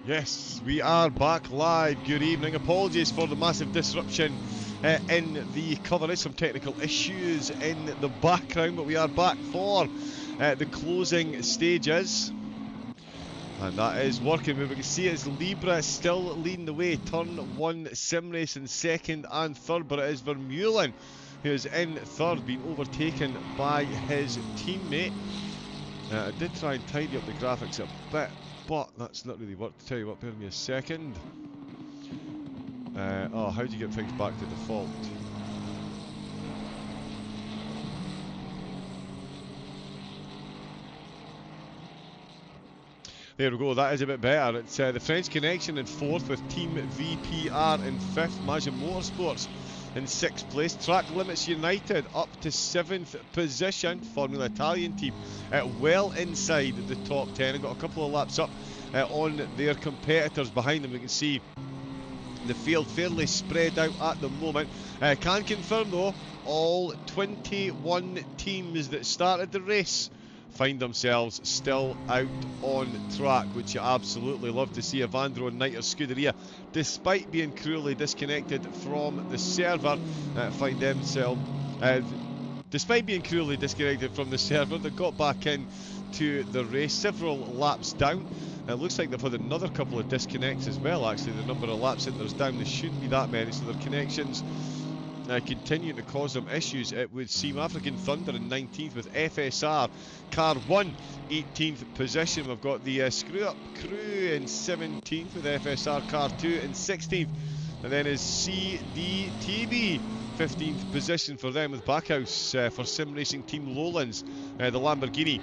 Yes, we are back live. Good evening. Apologies for the massive disruption in the coverage. Some technical issues in the background, but we are back for the closing stages. And that is working. We can see it's Libra still leading the way. Turn 1 sim race in second and third, but it is Vermeulen who is in third, being overtaken by his teammate. I did try and tidy up the graphics a bit, but that's not really worked. Tell you what, bear with me a second. Oh, how do you get things back to default? There we go, that is a bit better. It's the French Connection in fourth with Team VPR in fifth. Majin Motorsports in sixth place. Track Limits United up to seventh position. Formula Italian team well inside the top 10 and got a couple of laps up on their competitors behind them. We can see the field fairly spread out at the moment. Can confirm though, all 21 teams that started the race find themselves still out on track, which you absolutely love to see. Evandro and Niter Scuderia, despite being cruelly disconnected from the server, find themselves, despite being cruelly disconnected from the server, they got back in to the race several laps down. It looks like they've had another couple of disconnects as well, actually. The number of laps that there's down, there shouldn't be that many, so their connections continuing to cause them issues, it would seem. African Thunder in 19th with FSR Car 1 18th position. We've got the Screw Up Crew in 17th with FSR Car 2 in 16th, and then is CDTB 15th position for them, with Backhouse for Sim Racing Team Lowlands, the Lamborghini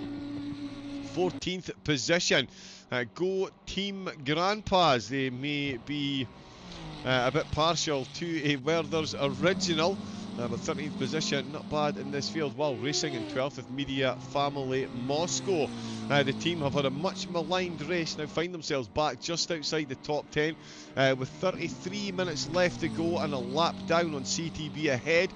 14th position. Go Team Grandpas, they may be a bit partial to a Werther's original, but 13th position, not bad in this field. While Racing in 12th with Media Family Moscow. The team have had a much maligned race, now find themselves back just outside the top 10 with 33 minutes left to go and a lap down on CTB ahead.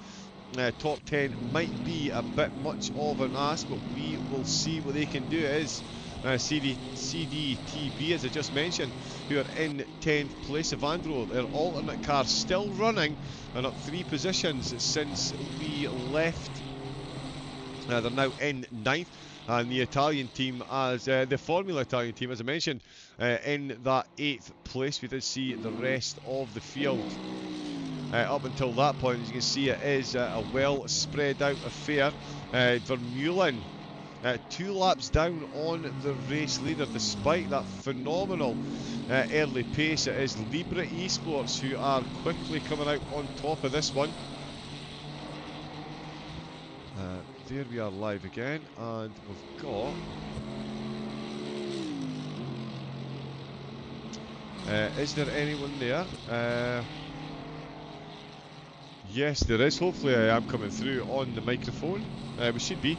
Top 10 might be a bit much of an ask, but we will see what they can do. It is CDTB, as I just mentioned, who are in 10th place. Evandro, their alternate car, still running and up 3 positions since we left. They're now in 9th, and the Italian team, as the Formula Italian team, as I mentioned, in that 8th place. We did see the rest of the field up until that point. As you can see, it is a well spread out affair. Vermeulen 2 laps down on the race leader, despite that phenomenal early pace. It is Libra Esports who are quickly coming out on top of this one. There we are live again, and we've got is there anyone there? Yes, there is. Hopefully I am coming through on the microphone. We should be.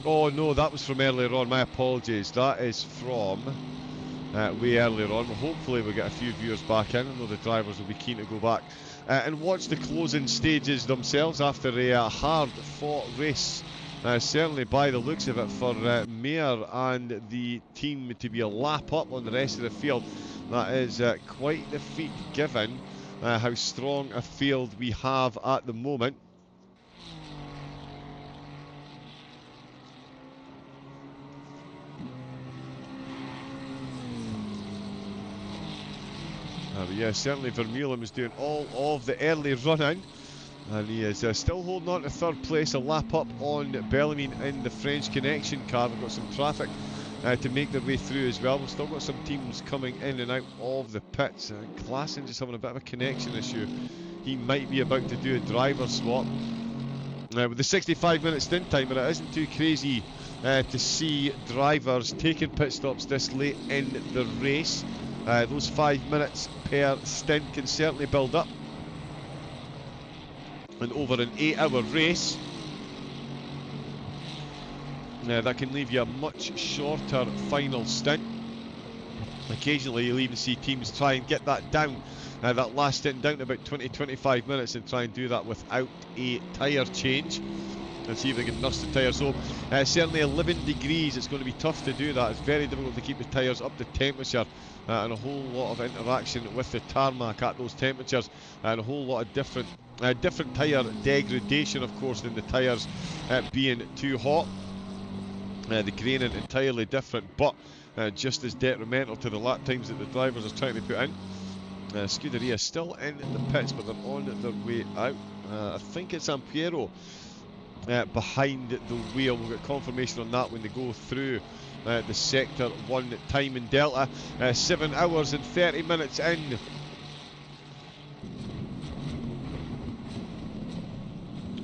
Oh no, that was from earlier on, my apologies. That is from way earlier on. Hopefully we'll get a few viewers back in. I know the drivers will be keen to go back and watch the closing stages themselves after a hard fought race. Certainly by the looks of it, for Mayer and the team to be a lap up on the rest of the field. That is quite the feat, given how strong a field we have at the moment. But yeah, certainly Vermeulen was doing all of the early running, and he is still holding on to third place, a lap up on Bellarmine in the French Connection car. We've got some traffic to make their way through as well. We've still got some teams coming in and out of the pits. Klassen just having a bit of a connection issue. He might be about to do a driver swap. With the 65-minute stint timer, it isn't too crazy to see drivers taking pit stops this late in the race. Those 5 minutes per stint can certainly build up, and over an 8-hour race, that can leave you a much shorter final stint. Occasionally you'll even see teams try and get that down, that last stint down to about 20-25 minutes, and try and do that without a tyre change. and see if they can nurse the tyres. So certainly 11 degrees, it's going to be tough to do that. It's very difficult to keep the tyres up to temperature, and a whole lot of interaction with the tarmac at those temperatures, and a whole lot of different tyre degradation, of course, than the tyres being too hot. The graining entirely different, but just as detrimental to the lap times that the drivers are trying to put in. Scuderia still in the pits, but they're on their way out. I think it's Ampiero behind the wheel. We'll get confirmation on that when they go through the Sector 1 time in Delta. 7 hours and 30 minutes in.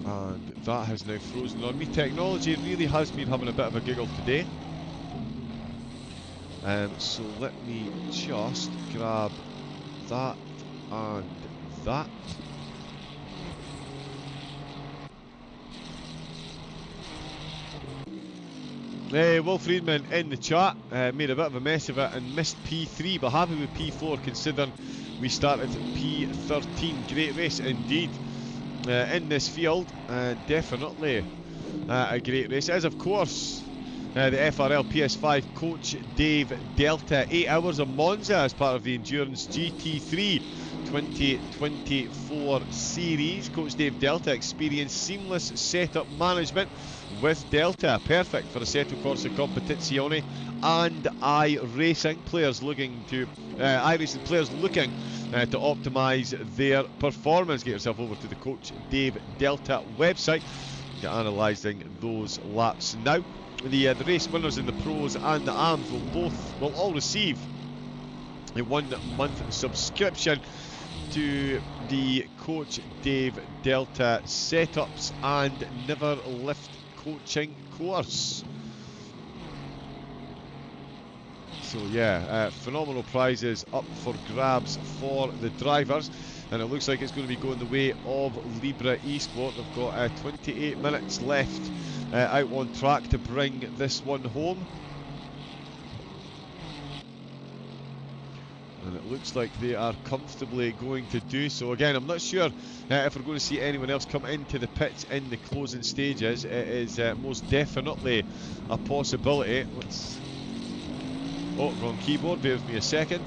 And that has now frozen on me. Technology really has been having a bit of a giggle today. So let me just grab that and that. Will Friedman in the chat made a bit of a mess of it and missed P3, but happy with P4 considering we started P13. Great race indeed in this field. Definitely a great race. It is, of course, the FRL PS5 Coach Dave Delta 8 hours of Monza as part of the Endurance GT3 2024 series. Coach Dave Delta experienced seamless setup management with Delta, perfect for Assetto Corsa Competizione and iRacing players looking to optimise their performance. Get yourself over to the Coach Dave Delta website, get analysing those laps now. The race winners in the pros and the AMs will all receive a 1-month subscription to the Coach Dave Delta setups and never lift coaching course. So yeah, phenomenal prizes up for grabs for the drivers, and it looks like it's going to be going the way of Libra Esport. They've got 28 minutes left out on track to bring this one home. And it looks like they are comfortably going to do so. Again, I'm not sure if we're going to see anyone else come into the pits in the closing stages. It is most definitely a possibility. Let's... Oh, wrong keyboard. Bear with me a second.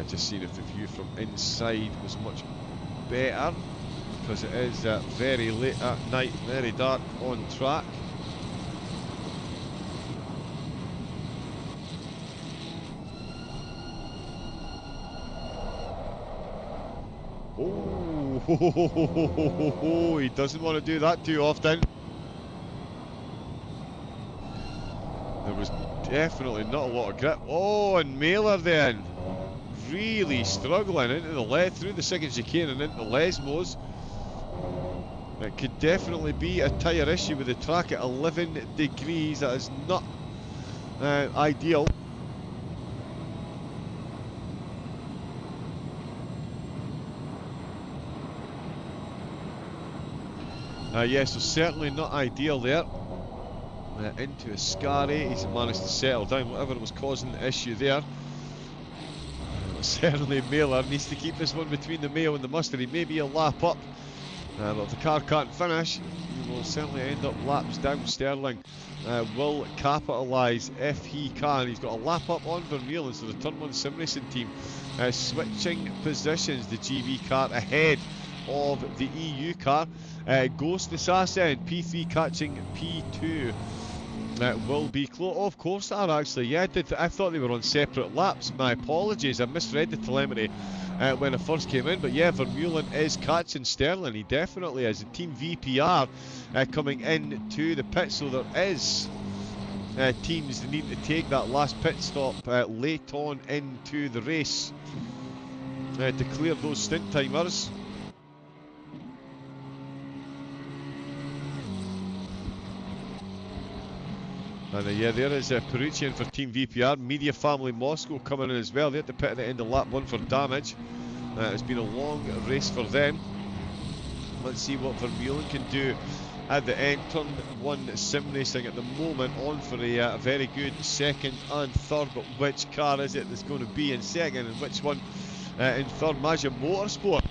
Just seeing if the view from inside was much better, because it is very late at night, very dark on track. Oh, he doesn't want to do that too often. There was definitely not a lot of grip. Oh, and Mailer then really struggling into the through the second chicane and into Lesmos. It could definitely be a tyre issue with the track at 11 degrees. That is not ideal. Yes, so certainly not ideal there. Into Ascari, he's managed to settle down whatever was causing the issue there. Certainly Mailer needs to keep this one between the Mayo and the Mustard. He may be a lap up, but if the car can't finish, he will certainly end up laps down. Sterling will capitalise if he can. He's got a lap up on Vermeulen, so the Turn 1 Sim Racing team switching positions. The GB car ahead of the EU car. Ghost Assassin, P3 catching P2 will be close. Oh, of course they are actually. Yeah, I thought they were on separate laps. My apologies, I misread the telemetry when I first came in. But yeah, Vermeulen is catching Sterling. He definitely is. And Team VPR coming into the pit, so there is teams that need to take that last pit stop late on into the race to clear those stint timers. And yeah, there is Peruccian for Team VPR. Media Family Moscow coming in as well. They had to pit at the end of lap 1 for damage. It's been a long race for them. Let's see what Vermeulen can do at the end. Turn 1 Sim Racing at the moment on for a very good second and third. But which car is it that's going to be in second and which one in third? Mazda Motorsport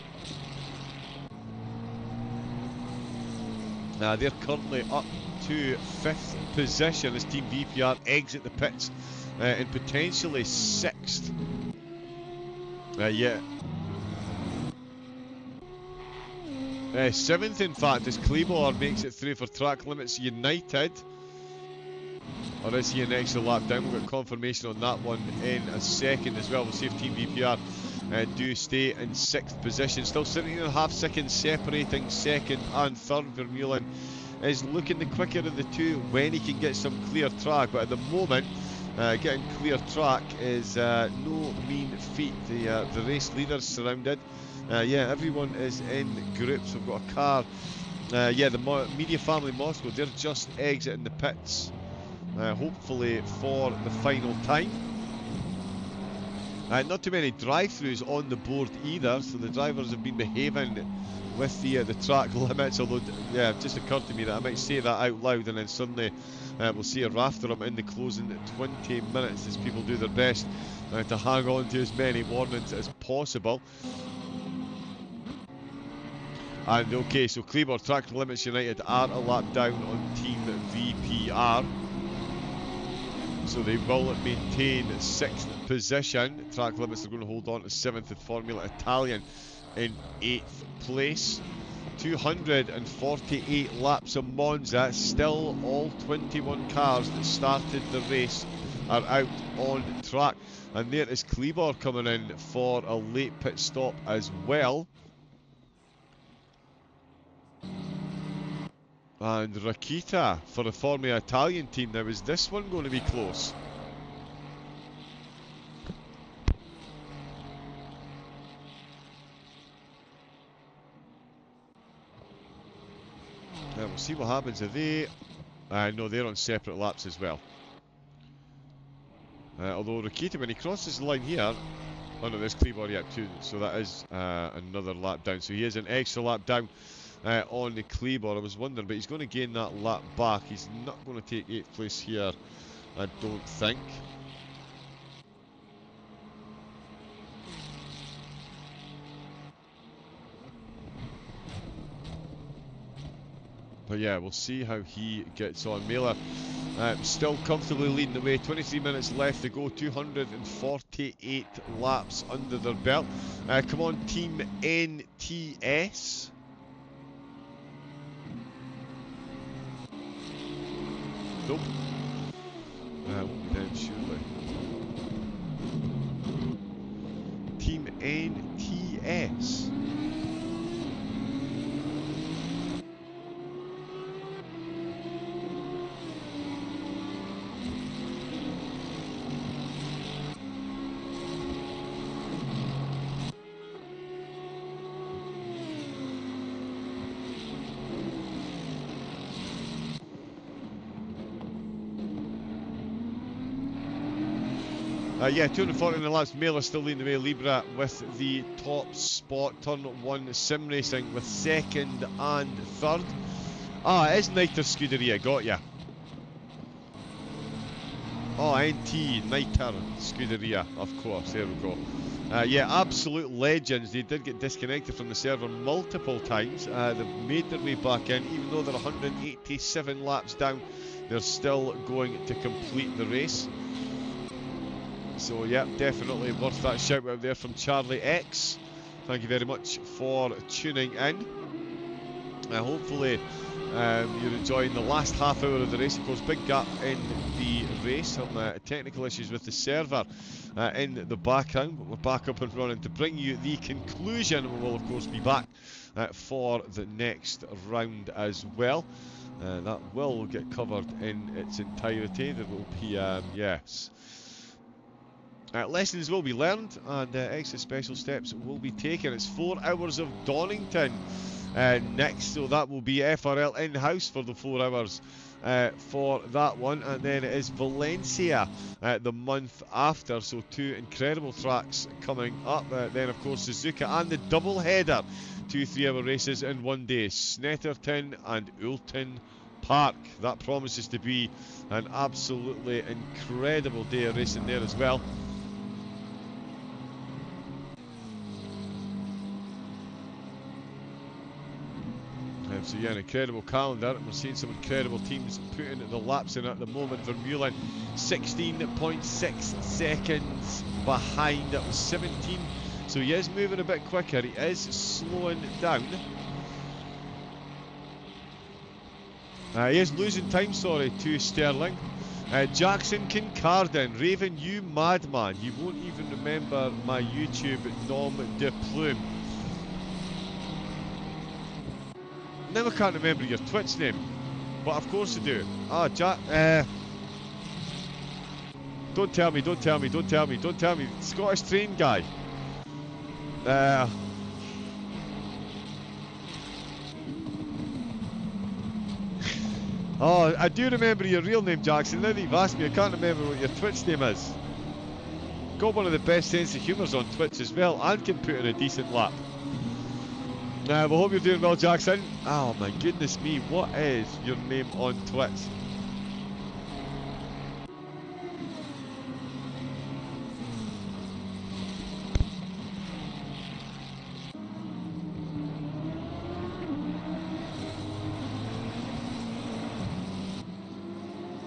They're currently up to 5th position as Team VPR exit the pits in potentially 6th. Yeah. 7th, in fact, as Claymore makes it through for Track Limits United. Or is he an extra lap down? We've got confirmation on that one in a second as well. We'll see if Team VPR do stay in 6th position. Still 17.5 seconds separating 2nd and 3rd. Vermeulen is looking the quicker of the two when he can get some clear track. But at the moment, getting clear track is no mean feat. The race leaders surrounded. Yeah, everyone is in groups. We've got a car. Yeah, the Media Family Moscow, they're just exiting the pits. Hopefully for the final time. Not too many drive-throughs on the board either, so the drivers have been behaving with the track limits, although yeah, it just occurred to me that I might say that out loud and then suddenly we'll see a raft of them in the closing 20 minutes as people do their best to hang on to as many warnings as possible. And okay, so Claymore Track Limits United are a lap down on Team VPR. So they will maintain 6th position. Track Limits are going to hold on to 7th, with Formula Italian in 8th place. 248 laps of Monza. Still all 21 cars that started the race are out on track. And there is Claymore coming in for a late pit stop as well. And Rakita for the Formula Italian team. Now, is this one going to be close? We'll see what happens. Are they... no, they're on separate laps as well. Although Rakita, when he crosses the line here... Oh no, there's Claymore yet too. So that is another lap down. So he is an extra lap down on the Claymore. I was wondering, but he's going to gain that lap back. He's not going to take 8th place here, I don't think. But yeah, we'll see how he gets on. Mela still comfortably leading the way. 23 minutes left to go. 248 laps under their belt. Come on, Team NTS. Nope. Won't be down surely. Team NTS. Yeah, 249 laps. Mailer still leading the way. Libra with the top spot. Turn 1 Sim Racing with 2nd and 3rd. Ah, it is Niter Scuderia. Got ya. Oh, NT Niter Scuderia. Of course. There we go. Yeah, absolute legends. They did get disconnected from the server multiple times. They've made their way back in. Even though they're 187 laps down, they're still going to complete the race. So yeah, definitely worth that shout out there from Charlie X. Thank you very much for tuning in. Hopefully you're enjoying the last half hour of the race. Of course, big gap in the race. Some technical issues with the server in the background, but we're back up and running to bring you the conclusion. We will of course be back for the next round as well. That will get covered in its entirety. There will be yes. Lessons will be learned and extra special steps will be taken. It's 4 hours of Donington next, so that will be FRL in-house for the 4 hours for that one, and then it is Valencia the month after, so 2 incredible tracks coming up. Then of course Suzuka and the double header, 2 3-hour races in one day, Snetterton and Oulton Park. That promises to be an absolutely incredible day of racing there as well. So yeah, an incredible calendar. We're seeing some incredible teams putting the laps in at the moment. Vermeulen 16.6 seconds behind. That was 17. So he is moving a bit quicker. He is slowing down. He is losing time, sorry, to Sterling. Jackson Kincardine, Raven, you madman. You won't even remember my YouTube nom de plume. Never can't remember your Twitch name. But of course I do. Ah, don't tell me. Scottish train guy. Oh, I do remember your real name, Jackson. Now that you've asked me, I can't remember what your Twitch name is. Got one of the best sense of humours on Twitch as well, and can put in a decent lap. We hope you're doing well, Jackson. Oh my goodness me, what is your name on Twitch?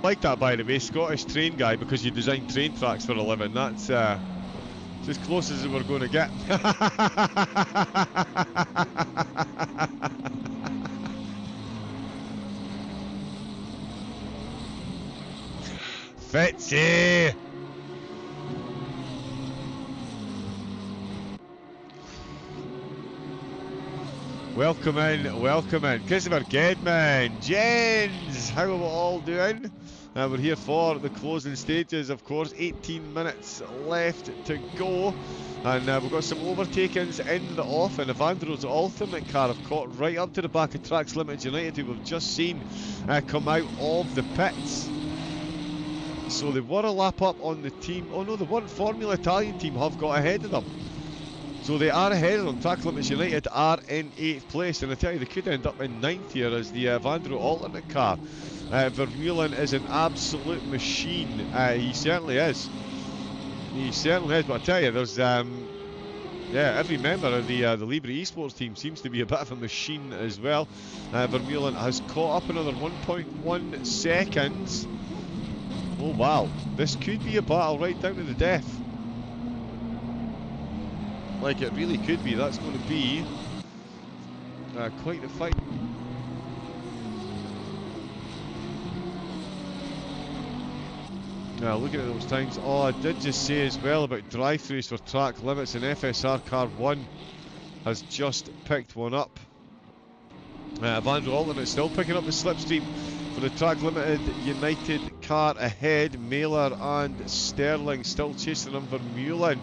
Like that, by the way, Scottish train guy, because you design train tracks for a living. That's as close as we're going to get. Fitzy! Welcome in. Christopher Gedman, Jens, how are we all doing? We're here for the closing stages, of course. 18 minutes left to go. And we've got some overtakings in the off. And Evandro's ultimate car have caught right up to the back of Tracks Limited United, who we've just seen come out of the pits. So they were a lap up on the team. Oh no, they weren't. Formula Italian team have got ahead of them. So they are ahead of them. Track Limits United are in 8th place, and I tell you, they could end up in 9th here as the Evandro alternate car. Vermeulen is an absolute machine. He certainly is. But I tell you, there's every member of the Libre Esports team seems to be a bit of a machine as well. Vermeulen has caught up another 1.1 seconds. Oh wow, this could be a battle right down to the death. Like it really could be. That's going to be quite the fight. Looking at those times. Oh, I did just say as well about drive-throughs for track limits, and FSR Car 1 has just picked one up. Evandro Alternate still picking up the slipstream for the Track Limited United car ahead. Mailer and Sterling still chasing them. Vermeulen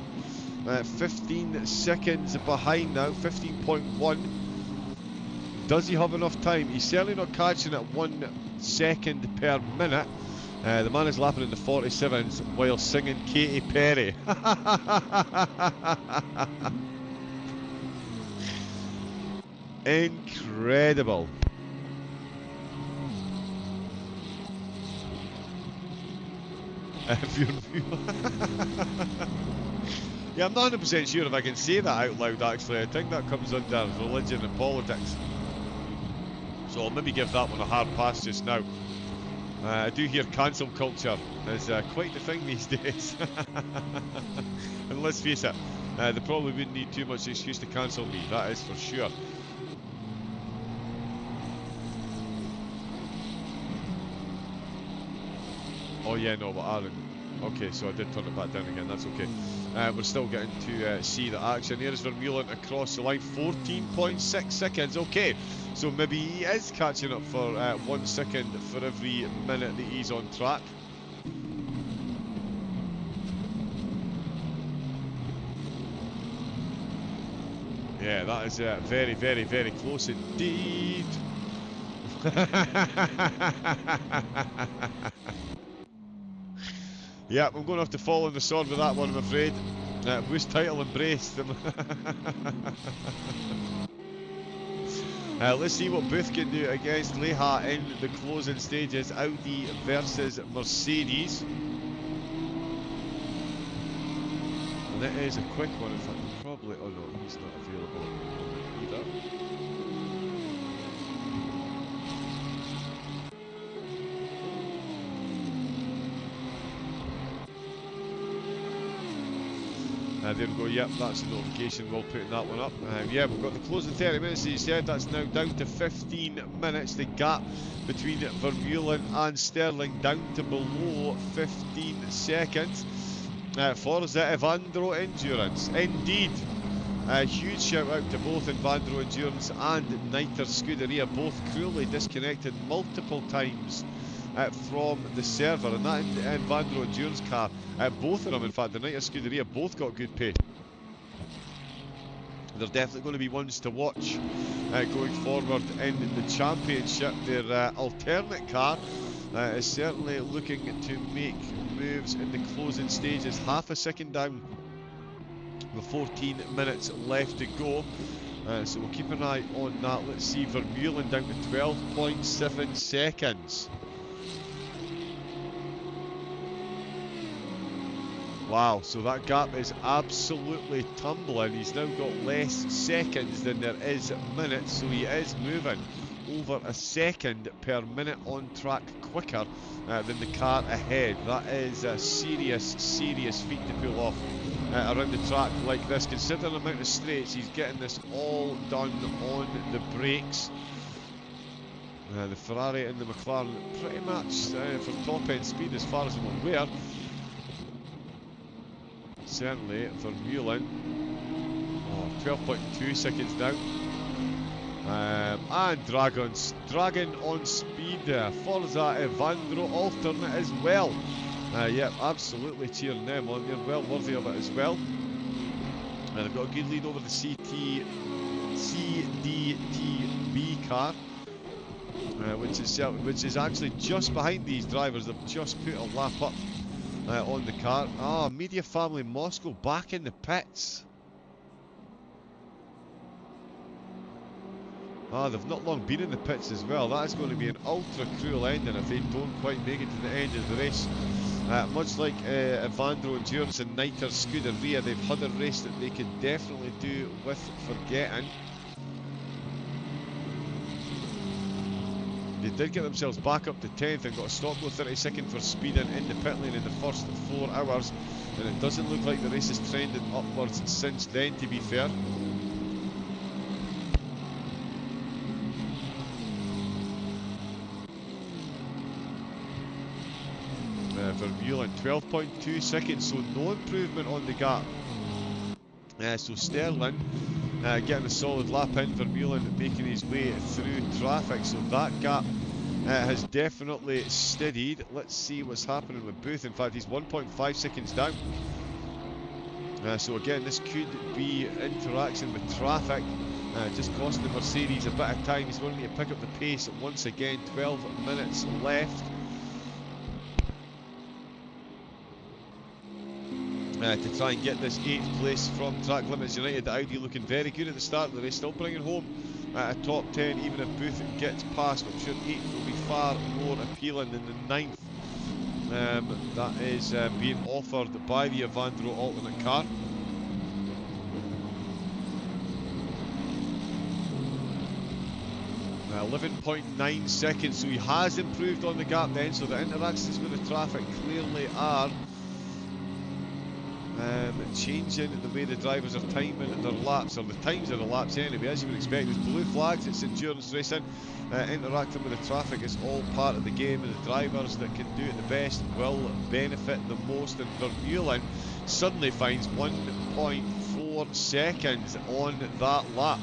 15 seconds behind now, 15.1. Does he have enough time? He's certainly not catching at 1 second per minute. The man is lapping in the 47s while singing Katy Perry. Incredible. Yeah, I'm not 100% sure if I can say that out loud, actually. I think that comes under religion and politics. So I'll maybe give that one a hard pass just now. I do hear cancel culture is quite the thing these days. And let's face it, they probably wouldn't need too much excuse to cancel me, that is for sure. Oh yeah, no, but Aaron. Okay, so I did turn it back down again, that's okay. We're still getting to see the action. Here is Vermeulen across the line, 14.6 seconds. Okay, so maybe he is catching up for 1 second for every minute that he's on track. Yeah, that is very, very, very close indeed. Yeah, I'm going to have to fall on the sword with that one, I'm afraid. Boost title embraced. Let's see what Booth can do against Leha in the closing stages. Audi versus Mercedes. And that is a quick one, in fact, probably. Oh no, he's not available either. There we go, yep, that's the notification, we'll put that one up. Yeah, we've got the closing 30 minutes, as you said, that's now down to 15 minutes. The gap between Vermeulen and Sterling down to below 15 seconds. Forza Evandro Endurance, indeed. A huge shout out to both Evandro Endurance and Niter Scuderia, both cruelly disconnected multiple times from the server, and that Evandro Endurance car, both of them, in fact, the Niter Scuderia, both got good pay. They're definitely going to be ones to watch going forward in the championship. Their alternate car is certainly looking to make moves in the closing stages. Half a second down with 14 minutes left to go. So we'll keep an eye on that. Let's see, Vermeulen down to 12.7 seconds. Wow, so that gap is absolutely tumbling. He's now got less seconds than there is minutes, so he is moving over a second per minute on track quicker than the car ahead. That is a serious feat to pull off around the track like this. Considering the amount of straights, he's getting this all done on the brakes. The Ferrari and the McLaren pretty much for top end speed as far as I'm aware. Certainly Vermeulen, 12.2 seconds down. And Dragon on speed. Forza Evandro alternate as well. Yep, absolutely cheering them on. They're well worthy of it as well. They've got a good lead over the CDTB car, which is actually just behind these drivers. They've just put a lap up on the car. Media Family Moscow back in the pits. They've not long been in the pits as well. That is going to be an ultra cruel ending if they don't quite make it to the end of the race. Much like Evandro Endurance and Niter Scuderia, they've had a race that they could definitely do with forgetting. They did get themselves back up to 10th and got a stop go 32nd for speeding in the pit lane in the first 4 hours, and it doesn't look like the race has trended upwards since then, to be fair. Vermeulen 12.2 seconds, so no improvement on the gap. So Sterling getting a solid lap in, Vermeulen making his way through traffic, so that gap has definitely steadied. Let's see what's happening with Booth. In fact, he's 1.5 seconds down. So again, this could be interaction with traffic, just costing the Mercedes a bit of time. He's going to need to pick up the pace once again. 12 minutes left. To try and get this 8th place from Track Limits United. The Audi looking very good at the start of the race, still bringing home a top 10 even if Booth gets past. I'm sure 8th will be far more appealing than the 9th that is being offered by the Evandro alternate car. Uh, 11.9 seconds, so he has improved on the gap then, so the interactions with the traffic clearly are changing the way the drivers are timing their laps, or the times of the laps anyway, as you would expect. There's blue flags, it's endurance racing. Interacting with the traffic is all part of the game, and the drivers that can do it the best will benefit the most. And Vermeulen suddenly finds 1.4 seconds on that lap.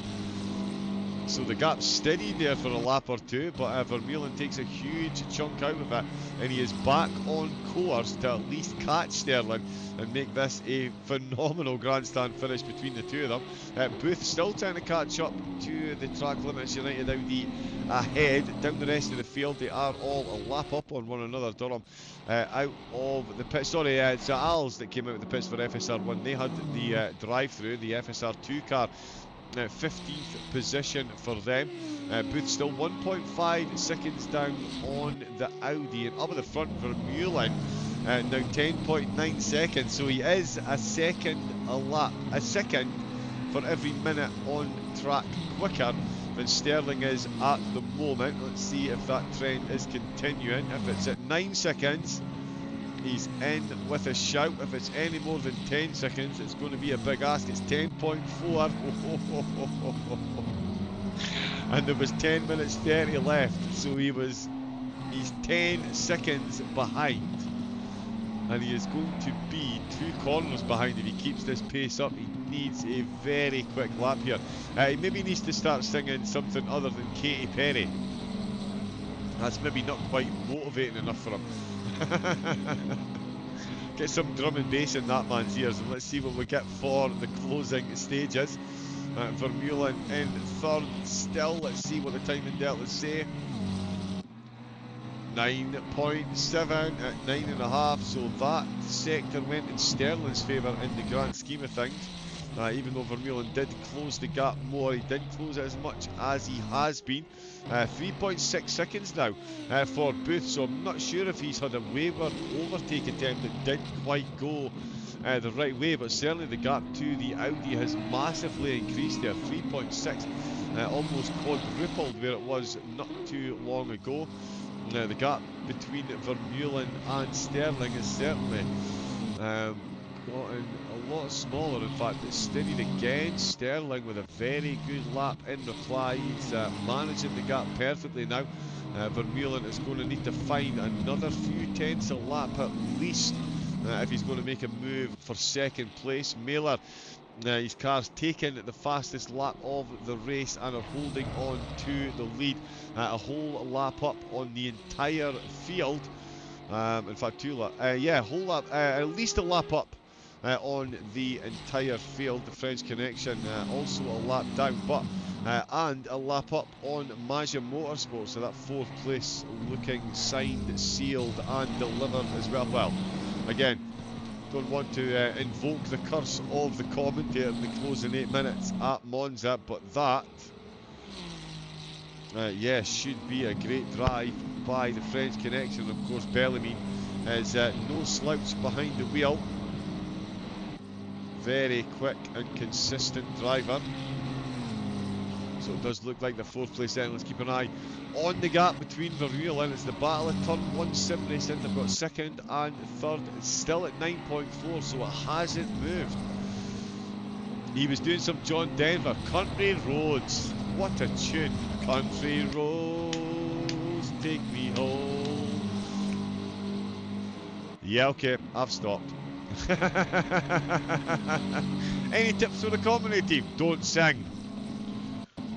So the gap's steady there for a lap or two, but Vermeulen takes a huge chunk out of it, and he is back on course to at least catch Sterling and make this a phenomenal grandstand finish between the two of them. Booth still trying to catch up to the Track Limits United Audi ahead. Down the rest of the field, they are all a lap up on one another. Durham out of the pit. Sorry, it's Al's that came out of the pits for FSR1. They had the drive-through, the FSR2 car. 15th position for them. Booth still 1.5 seconds down on the Audi, and up at the front Vermeulen now 10.9 seconds, so he is a second for every minute on track quicker than Sterling is at the moment. Let's see if that trend is continuing. If it's at 9 seconds, He's in with a shout. If it's any more than 10 seconds, it's going to be a big ask. It's 10.4. And there was 10 minutes 30 left. So he's 10 seconds behind. And he is going to be 2 corners behind if he keeps this pace up. He needs a very quick lap here. He maybe needs to start singing something other than Katy Perry. That's maybe not quite motivating enough for him. Get some drum and bass in that man's ears, and let's see what we get for the closing stages. Vermeulen in third still. Let's see what the timing deltas say. 9.7 at 9.5, so that sector went in Sterling's favour in the grand scheme of things. Even though Vermeulen did close the gap more, he didn't close it as much as he has been. 3.6 seconds now for Booth, so I'm not sure if he's had a wayward overtake attempt that didn't quite go the right way, but certainly the gap to the Audi has massively increased there. 3.6, almost quadrupled where it was not too long ago. Now the gap between Vermeulen and Sterling is certainly gotten a lot smaller. In fact, it's steadied again. Sterling with a very good lap in reply. He's managing the gap perfectly now. Vermeulen is going to need to find another few tenths a lap at least if he's going to make a move for second place. Mailer, his car's taken the fastest lap of the race and are holding on to the lead. A whole lap up on the entire field. In fact, 2 laps. Whole lap, at least a lap up on the entire field. The French Connection also a lap down, but and a lap up on Monza Motorsport. So that 4th place looking signed, sealed, and delivered as well. Well, again, don't want to invoke the curse of the commentator in the closing 8 minutes at Monza, but that, yes, should be a great drive by the French Connection. Of course, Bellamy is no slouch behind the wheel. Very quick and consistent driver. So it does look like the 4th place then. Let's keep an eye on the gap between Vermeulen. It's the battle of turn 1 sim racing. They've got 2nd and 3rd. It's still at 9.4, so it hasn't moved. He was doing some John Denver. Country Roads. What a tune. Country roads, take me home. Yeah, okay, I've stopped. Any tips for the commentary team? Don't sing.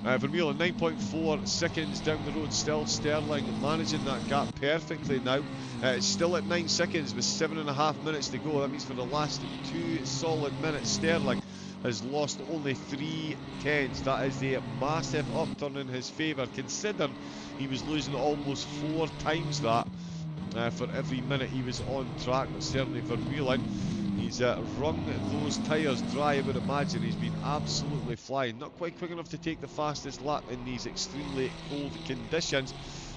Vermeulen 9.4 seconds down the road still. Sterling managing that gap perfectly now. It's still at 9 seconds with 7.5 minutes to go. That means for the last 2 solid minutes, Sterling has lost only 3 tenths. That is a massive upturn in his favour, considering he was losing almost 4 times that for every minute he was on track. But certainly Vermeulen, he's wrung those tyres dry. I would imagine he's been absolutely flying. Not quite quick enough to take the fastest lap in these extremely cold conditions,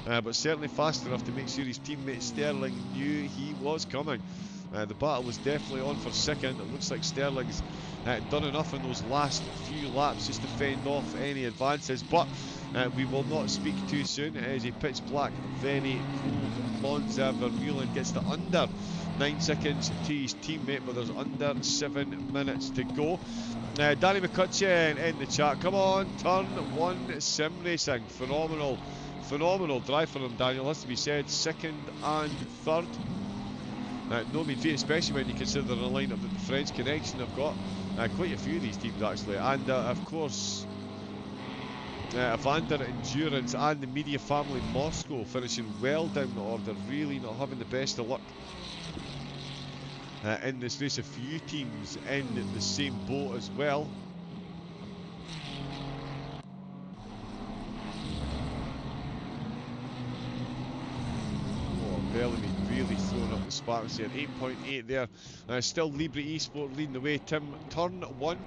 but certainly fast enough to make sure his teammate Sterling knew he was coming. The battle was definitely on for second. It looks like Sterling's done enough in those last few laps just to fend off any advances, but we will not speak too soon. It is a pitch black, very cold Monza. Vermeulen gets to under 9 seconds to his teammate, but there's under 7 minutes to go. Danny McCutcheon in the chat. Come on, turn 1 sim racing. Phenomenal drive for him, Daniel, has to be said. 2nd and 3rd. No mean feat, especially when you consider the lineup that the French Connection have got. Quite a few of these teams actually, and of course Evander Endurance and the Media Family Moscow finishing well down the order, really not having the best of luck in this race. A few teams in the same boat as well. Bellamy really throwing up the sparks here. 8.8 there. Still Libre Esport leading the way. Turn 1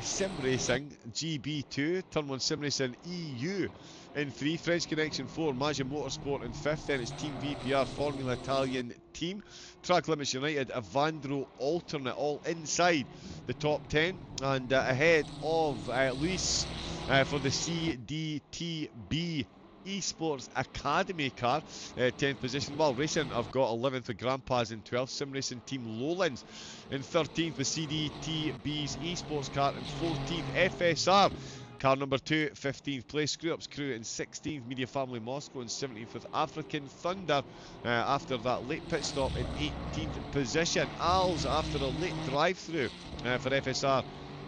Sim Racing GB2. Turn 1 Sim Racing EU in 3. French Connection 4. Monza Motorsport in 5th. Then it's Team VPR Formula Italian team. Track Limits United, Avandro alternate, all inside the top 10. And ahead of Luis for the CDTB Esports Academy car, 10th position. While Racing have got 11th with Grandpa's in 12th. Sim Racing Team Lowlands in 13th with CDTB's Esports car in 14th. FSR car number 2, 15th place. Screw Ups Crew in 16th. Media Family Moscow in 17th with African Thunder after that late pit stop in 18th position. Al's after a late drive-through for FSR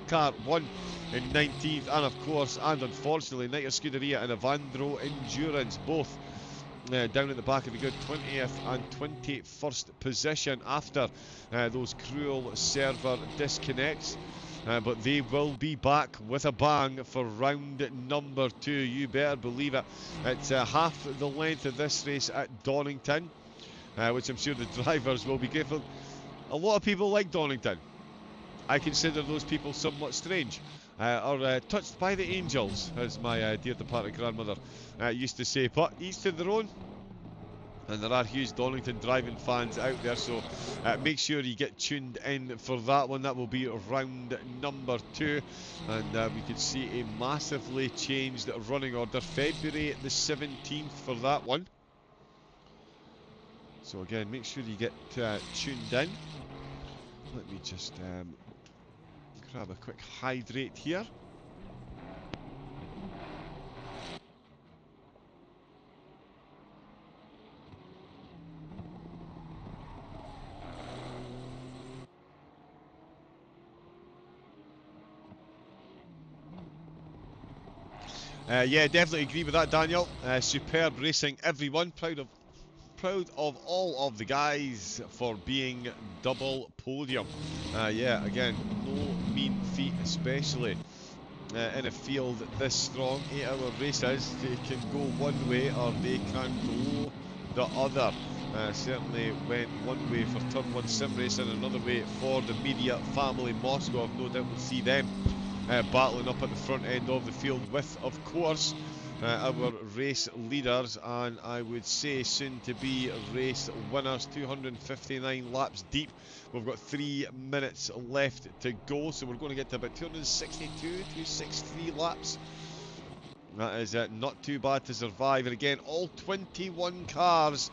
car 1 in 19th, and of course, and unfortunately, Niter Scuderia and Evandro Endurance both down at the back of the good 20th and 21st position after those cruel server disconnects. But they will be back with a bang for round number 2. You better believe it. It's half the length of this race at Donington, which I'm sure the drivers will be grateful. A lot of people like Donington. I consider those people somewhat strange, or touched by the angels, as my dear departed grandmother used to say. But each to their own. And there are huge Donington driving fans out there, so make sure you get tuned in for that one. That will be round number 2, and we could see a massively changed running order. February the 17th for that one. So again, make sure you get tuned in. Let me just grab a quick hydrate here. Yeah, definitely agree with that, Daniel. Superb racing, everyone. Proud of all of the guys for being double podium. Yeah, again, no mean feat, especially in a field this strong. 8-hour races, they can go one way or they can go the other. Certainly went one way for Turn 1 Sim Racing, another way for the Media Family Moscow. I've no doubt we'll see them battling up at the front end of the field with, of course, our race leaders, and I would say soon to be race winners. 259 laps deep. We've got 3 minutes left to go, so we're going to get to about 262, 263 laps. That is not too bad to survive. And again, all 21 cars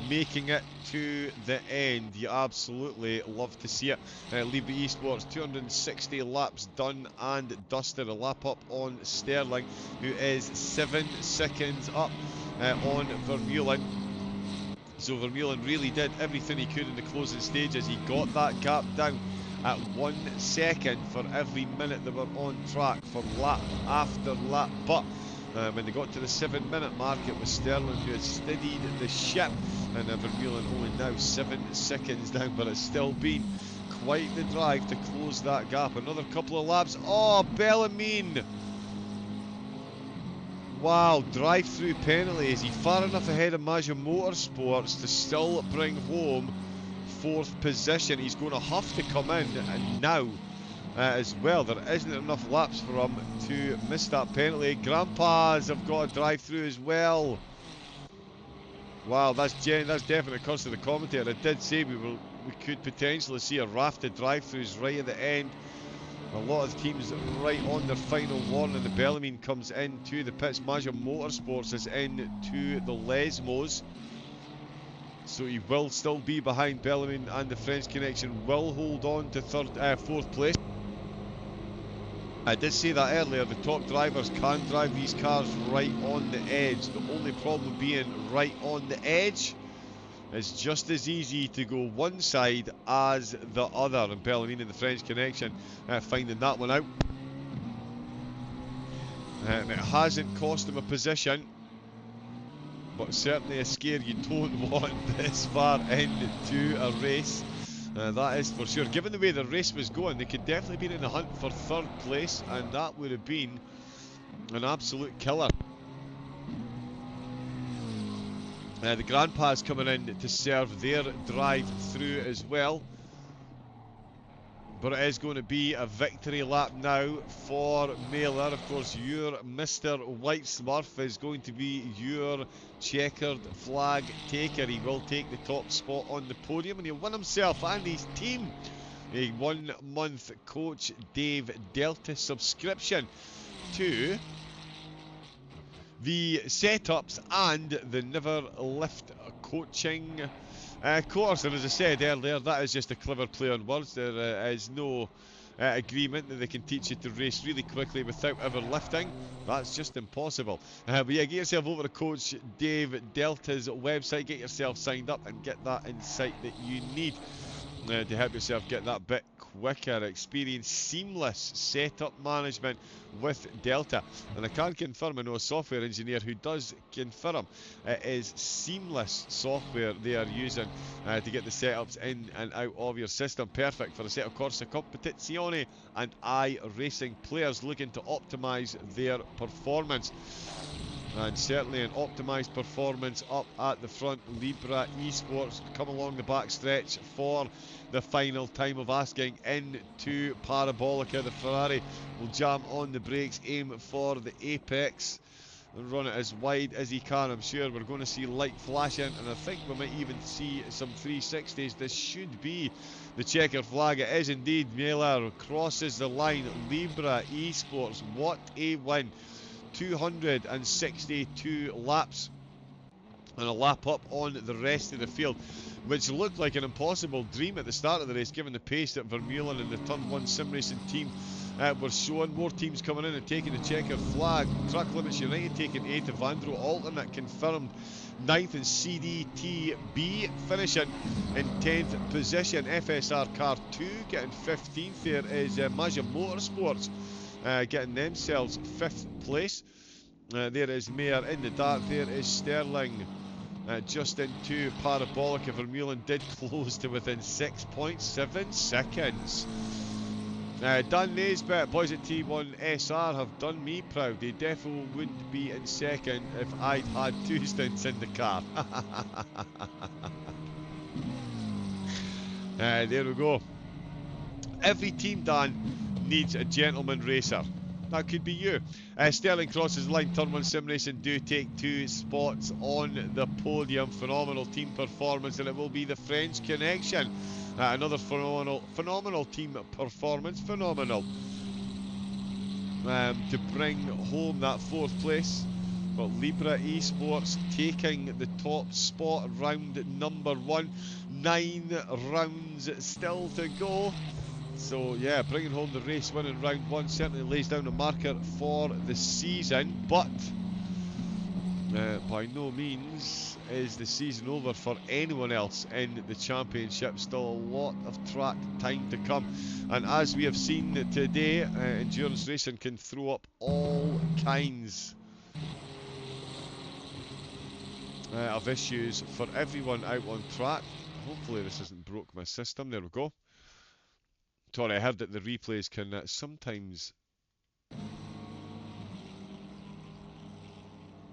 making it to the end. You absolutely love to see it. Libre Esports, 260 laps done and dusted. A lap up on Sterling, who is 7 seconds up on Vermeulen. So Vermeulen really did everything he could in the closing stages. He got that gap down at 1 second for every minute they were on track for lap after lap. But when they got to the 7-minute mark, it was Sterling who had steadied the ship, and Vermeulen only now 7 seconds down, but it's still been quite the drive to close that gap. Another couple of laps. Oh, Bellarmine! Wow, drive-through penalty. Is he far enough ahead of Mazda Motorsports to still bring home 4th position? He's going to have to come in, and now as well. There isn't enough laps for him to miss that penalty. Grandpas have got a drive-through as well. Wow, that's definitely a curse to the commentator. I did say we could potentially see a raft of drive-throughs right at the end. A lot of teams right on their final warning. The Bellarmine comes into the pits. Mazda Motorsports is into the Lesmos. So he will still be behind Bellarmine, and the French Connection will hold on to 4th place. I did say that earlier, the top drivers can drive these cars right on the edge. The only problem being right on the edge is just as easy to go one side as the other. And Bellarmine and the French Connection finding that one out. It hasn't cost him a position, but certainly a scare you don't want this far into a race. That is for sure. Given the way the race was going, they could definitely be in the hunt for 3rd place, and that would have been an absolute killer. The Grandpas coming in to serve their drive-through as well. But it is going to be a victory lap now for Mailer. Of course, your Mr. White Smurf is going to be your checkered flag taker. He will take the top spot on the podium, and he'll win himself and his team a 1-month Coach Dave Delta subscription to the setups and the never lift coaching course. And as I said earlier, that is just a clever play on words. There is no agreement that they can teach you to race really quickly without ever lifting. That's just impossible. But yeah, get yourself over to Coach Dave Delta's website, get yourself signed up and get that insight that you need to help yourself get that bit quicker. Experience seamless setup management with Delta. And I can confirm, I know a software engineer who does confirm it is seamless software they are using to get the setups in and out of your system. Perfect for a set of Corsa Competizione and iRacing players looking to optimise their performance. And certainly an optimised performance up at the front. Libra Esports come along the back stretch for the final time of asking into Parabolica. The Ferrari will jam on the brakes, aim for the apex and run it as wide as he can. I'm sure we're going to see light flashing, and I think we might even see some 360s. This should be the checkered flag. It is indeed. Miller crosses the line. Libra Esports, what a win. 262 laps and a lap up on the rest of the field, which looked like an impossible dream at the start of the race given the pace that Vermeulen and the Turn 1 sim racing team were showing. More teams coming in and taking the checkered flag. Track Limits United taking 8th, Evandro alternate confirmed 9th, and CDTB finishing in 10th position. FSR Car 2 getting 15th. There is Mazda Motorsports getting themselves 5th place. There is Mayer in the dark. There is Sterling just into Parabolica. Vermeulen did close to within 6.7 seconds. Dan Naisbitt, boys at T1 SR have done me proud. They definitely wouldn't be in second if I'd had 2 stints in the car. There we go. Every team, Dan, needs a gentleman racer. That could be you. Sterling crosses the line. Turn 1 Sim Racing do take 2 spots on the podium. Phenomenal team performance, and it will be the French Connection. Another phenomenal team performance. Phenomenal. To bring home that 4th place. But Libra Esports taking the top spot, round number 1. 9 rounds still to go. So yeah, bringing home the race win in round 1 certainly lays down a marker for the season, but by no means is the season over for anyone else in the championship. Still a lot of track time to come, and as we have seen today, endurance racing can throw up all kinds of issues for everyone out on track. Hopefully this hasn't broke my system. There we go. Sorry, I heard that the replays can sometimes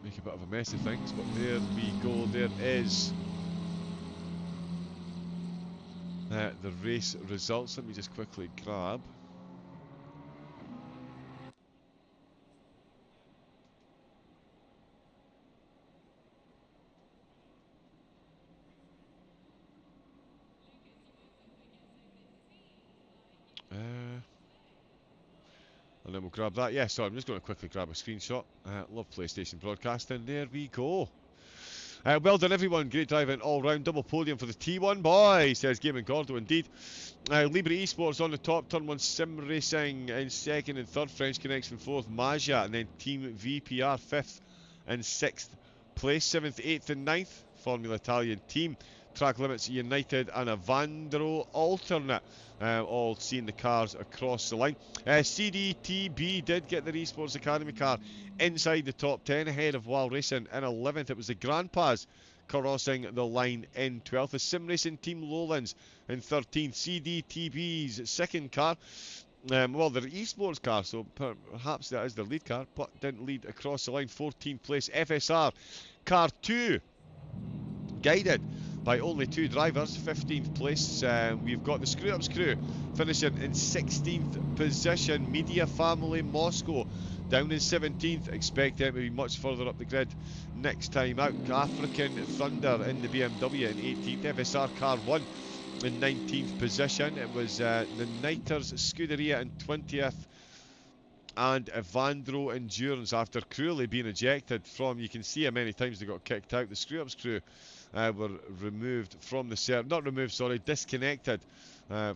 make a bit of a mess of things, but there we go. There is the race results. Let me just quickly grab. And then we'll grab that. Yeah, so I'm just going to quickly grab a screenshot. Love PlayStation Broadcasting. There we go. Well done, everyone. Great driving all round. Double podium for the T1 boy, says Gaming Gordo. Indeed. Libra Esports on the top. Turn 1 Sim Racing in 2nd and 3rd. French Connection 4th. Maja. And then Team VPR 5th and 6th place. 7th, 8th and 9th. Formula Italian team. Track Limits United and Evandro alternate. All seeing the cars across the line. CDTB did get their Esports Academy car inside the top 10 ahead of Wild Racing in 11th. It was the Grandpas crossing the line in 12th. The Sim Racing Team Lowlands in 13th. CDTB's second car. Well, their esports car, so perhaps that is their lead car, but didn't lead across the line. 14th place. FSR Car 2 guided by only 2 drivers. 15th place. We've got the Screw Ups crew finishing in 16th position. Media Family Moscow down in 17th. Expect them to be much further up the grid next time out. African Thunder in the BMW in 18th. FSR Car 1 in 19th position. It was the Niters Scuderia in 20th. and Evandro Endurance, after cruelly being ejected from, you can see how many times they got kicked out. The Screw-Ups crew were removed from the server, not removed, sorry, disconnected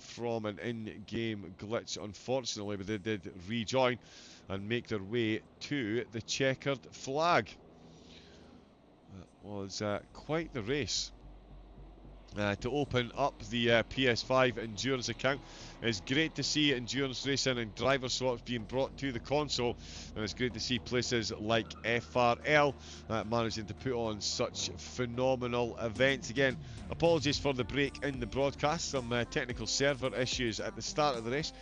from an in-game glitch, unfortunately, but they did rejoin and make their way to the checkered flag. That was quite the race. To open up the PS5 Endurance account. It's great to see Endurance Racing and driver swaps being brought to the console, and it's great to see places like FRL managing to put on such phenomenal events. Again, apologies for the break in the broadcast, some technical server issues at the start of the race.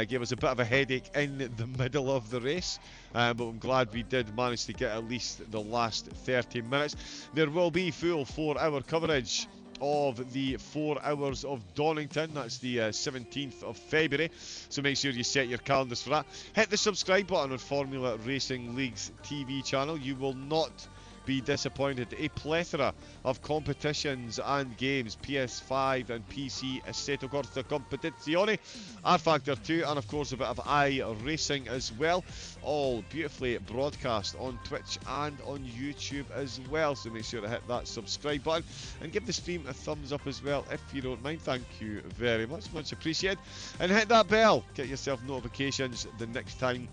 Gave us a bit of a headache in the middle of the race, but I'm glad we did manage to get at least the last 30 minutes. There will be full 4-hour coverage of the 4 hours of Donington. That's the 17th of February, so make sure you set your calendars for that. Hit the subscribe button on Formula Racing League's TV channel. You will not be disappointed. A plethora of competitions and games, PS5 and PC, Assetto Corsa Competizione, R Factor 2, and of course a bit of iRacing as well, all beautifully broadcast on Twitch and on YouTube as well, so make sure to hit that subscribe button and give the stream a thumbs up as well if you don't mind. Thank you very much, much appreciated. And hit that bell, get yourself notifications the next time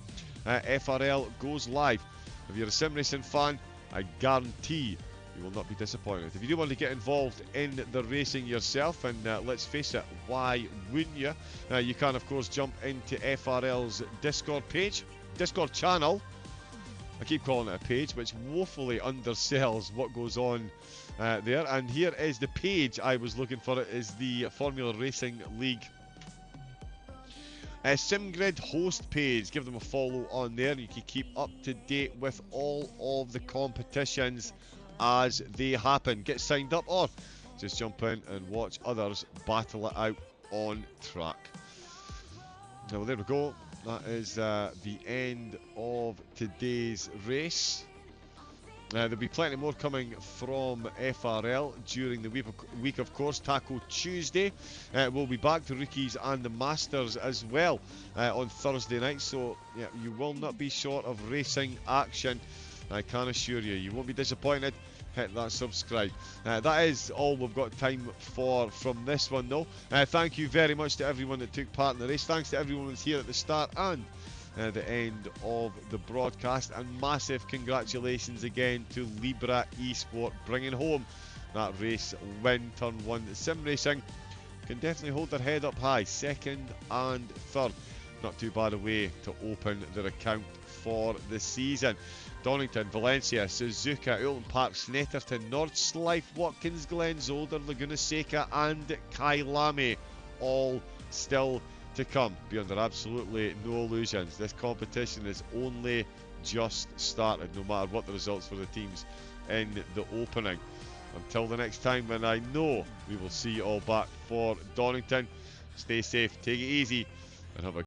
FRL goes live. If you're a sim racing fan, I guarantee you will not be disappointed. If you do want to get involved in the racing yourself, and let's face it, why wouldn't you? You can, of course, jump into FRL's Discord page, Discord channel. I keep calling it a page, which woefully undersells what goes on there. And here is the page I was looking for. It is the Formula Racing League SimGrid host page. Give them a follow on there. You can keep up to date with all of the competitions as they happen. Get signed up or just jump in and watch others battle it out on track. Now, well, there we go. That is the end of today's race. There'll be plenty more coming from FRL during the week, of course. Taco Tuesday. We'll be back to Rookies and the Masters as well on Thursday night. So, yeah, you will not be short of racing action. I can assure you. You won't be disappointed. Hit that subscribe. That is all we've got time for from this one, though. Thank you very much to everyone that took part in the race. Thanks to everyone that's here at the start and the end of the broadcast, and massive congratulations again to Libra Esport bringing home that race win. Turn 1 sim racing can definitely hold their head up high, second and third. Not too bad a way to open their account for the season. Donington, Valencia, Suzuka, Oulton Park, Snetterton, Nordslife, Watkins Glen, Zolder, Laguna Seca and Kailami all still to come. Be under absolutely no illusions. This competition is only just started, no matter what the results for the teams in the opening. Until the next time, when I know we will see you all back for Donington, stay safe, take it easy, and have a